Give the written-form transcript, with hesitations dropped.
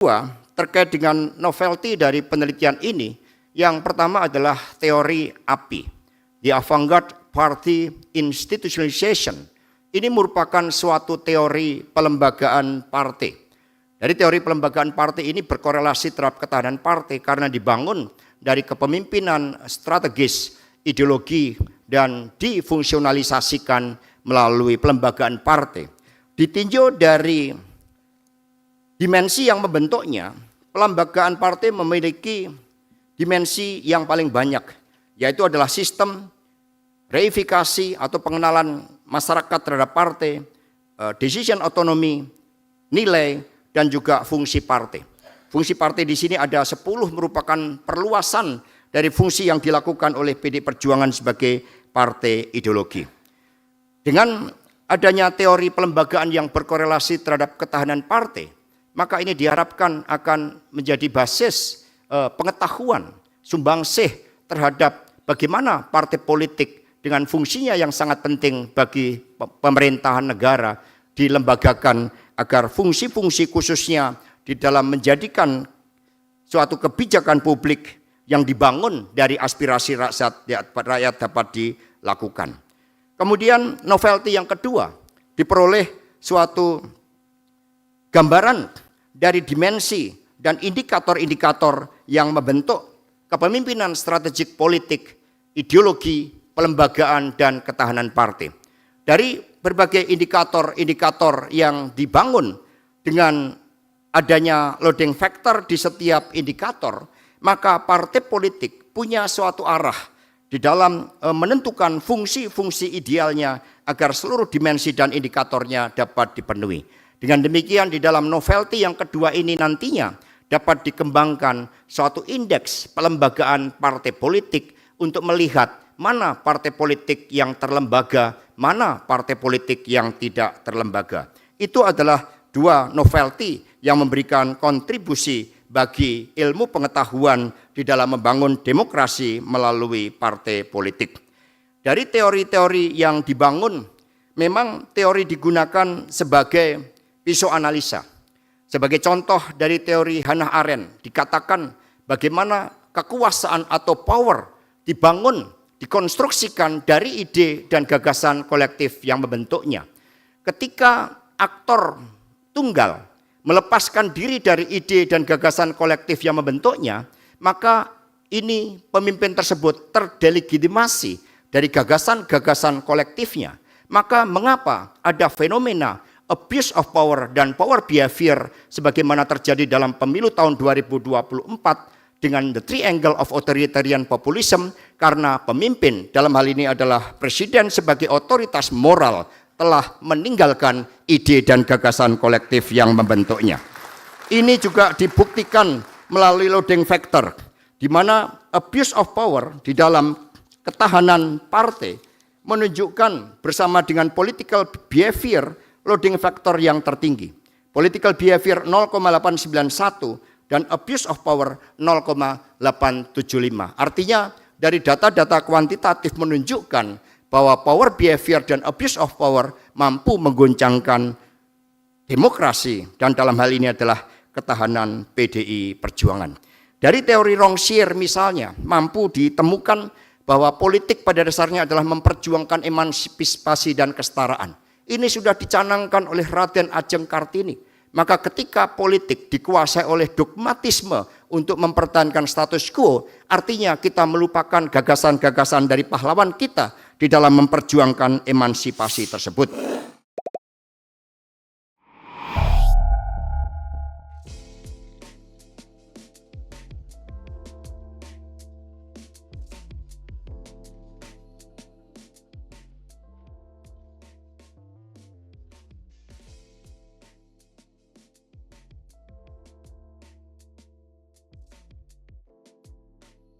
Kedua, terkait dengan novelty dari penelitian ini, yang pertama adalah teori API, the Avant-Garde Party Institutionalization. Ini merupakan suatu teori pelembagaan partai. Dari teori pelembagaan partai ini berkorelasi terhadap ketahanan partai karena dibangun dari kepemimpinan strategis, ideologi, dan difungsionalisasikan melalui pelembagaan partai. Ditinjau dari dimensi yang membentuknya, pelembagaan partai memiliki dimensi yang paling banyak, yaitu adalah sistem reifikasi atau pengenalan masyarakat terhadap partai, decision autonomy, nilai, dan juga fungsi partai. Fungsi partai di sini ada 10 merupakan perluasan dari fungsi yang dilakukan oleh PD Perjuangan sebagai partai ideologi. Dengan adanya teori pelembagaan yang berkorelasi terhadap ketahanan partai, maka ini diharapkan akan menjadi basis pengetahuan sumbangsih terhadap bagaimana partai politik dengan fungsinya yang sangat penting bagi pemerintahan negara dilembagakan agar fungsi-fungsi khususnya di dalam menjadikan suatu kebijakan publik yang dibangun dari aspirasi rakyat dapat dilakukan. Kemudian novelty yang kedua diperoleh suatu gambaran dari dimensi dan indikator-indikator yang membentuk kepemimpinan strategik politik, ideologi, pelembagaan, dan ketahanan partai. Dari berbagai indikator-indikator yang dibangun dengan adanya loading factor di setiap indikator, maka partai politik punya suatu arah di dalam menentukan fungsi-fungsi idealnya agar seluruh dimensi dan indikatornya dapat dipenuhi. Dengan demikian di dalam novelty yang kedua ini nantinya dapat dikembangkan suatu indeks pelembagaan partai politik untuk melihat mana partai politik yang terlembaga, mana partai politik yang tidak terlembaga. Itu adalah dua novelty yang memberikan kontribusi bagi ilmu pengetahuan di dalam membangun demokrasi melalui partai politik. Dari teori-teori yang dibangun, memang teori digunakan sebagai pisau analisa. Sebagai contoh dari teori Hannah Arendt, dikatakan bagaimana kekuasaan atau power dibangun, dikonstruksikan dari ide dan gagasan kolektif yang membentuknya. Ketika aktor tunggal melepaskan diri dari ide dan gagasan kolektif yang membentuknya, maka ini pemimpin tersebut terdelegitimasi dari gagasan-gagasan kolektifnya. Maka mengapa ada fenomena abuse of power dan power behavior sebagaimana terjadi dalam pemilu tahun 2024 dengan the triangle of authoritarian populism, karena pemimpin dalam hal ini adalah presiden sebagai otoritas moral telah meninggalkan ide dan gagasan kolektif yang membentuknya. Ini juga dibuktikan melalui loading factor, di mana abuse of power di dalam ketahanan partai menunjukkan bersama dengan political behavior loading factor yang tertinggi. Political behavior 0,891 dan abuse of power 0,875. Artinya dari data-data kuantitatif menunjukkan bahwa power behavior dan abuse of power mampu menggoncangkan demokrasi dan dalam hal ini adalah ketahanan PDI Perjuangan. Dari teori Ronsier misalnya mampu ditemukan bahwa politik pada dasarnya adalah memperjuangkan emansipasi dan kesetaraan. Ini sudah dicanangkan oleh Raden Ajeng Kartini. Maka ketika politik dikuasai oleh dogmatisme untuk mempertahankan status quo, artinya kita melupakan gagasan-gagasan dari pahlawan kita di dalam memperjuangkan emansipasi tersebut.